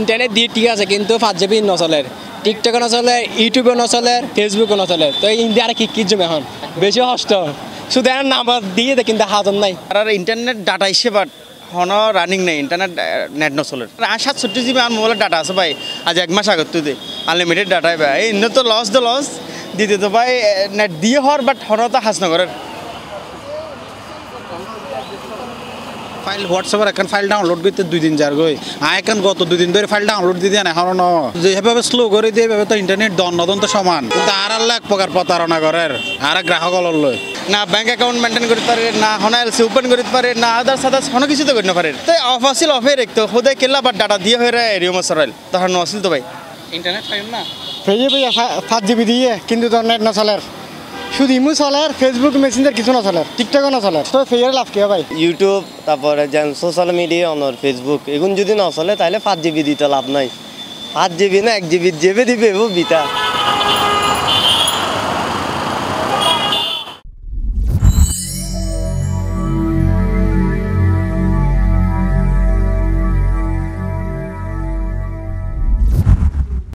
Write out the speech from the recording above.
internet দিয়ে ঠিক আছে কিন্তু 5 GB নচলে টিকটকে নচলে ইউটিউবে নচলে ফেসবুকে নচলে তো ইন্ডিয়া আর কি জমে এখন বেশি কষ্ট শুধু এর নাম্বার দিয়ে দে কিন্তু হাজন নাই আর ইন্টারনেট ডাটা হিসে বাট হনো রানিং নেই ইন্টারনেট নেট নচলে 67 GB আমার মোবাইলের ডাটা আছে ভাই আজ 1 মাস আগত তুই আনলিমিটেড ডাটাই ভাই এই ইন্ন তো লস দিতে তো ভাই নেট দিয়ে হর বাট হনো তো হাসনগরের ফাইল হোয়াটসঅ্যাপের এখন ফাইল ডাউনলোড করতে 2 দিন যার গই এখন গত 2 দিন ধরে ফাইল ডাউনলোড দিয়ে দেন এখন যেভাবে স্লো করে দিয়ে এভাবে তো ইন্টারনেট দন্ত সমান কিন্তু আর এক প্রকার প্রতারণা করার আর গ্রাহক লয় না ব্যাংক অ্যাকাউন্ট মেনটেন করতে পারে না হনা এলসি ওপেন করতে পারে না আদার্স হনো কিছু তো করতে পারে তাই অফ আসিল অফে রাখতো হোদায় কেলা বা ডাটা দিয়ে হয়ে রে এরিও মশরাইল তখন আসিল তো ভাই ইন্টারনেট পাইম না পেয়ে 5 GB দিয়ে কিন্তু তোর নেট না চলে শুধু ইমু চলে ফেসবুক মেসেঞ্জার কিছু না চলে টিকটকও না চলে তো ফেয়ার লাভ কি ভাই ইউটিউব তারপরে যেন সোশ্যাল মিডিয়া অনর ফেসবুক এগুলো যদি না চলে তাহলে 5 GB দিতে লাভ নাই 5 GB না 1 GB দিবে বিতা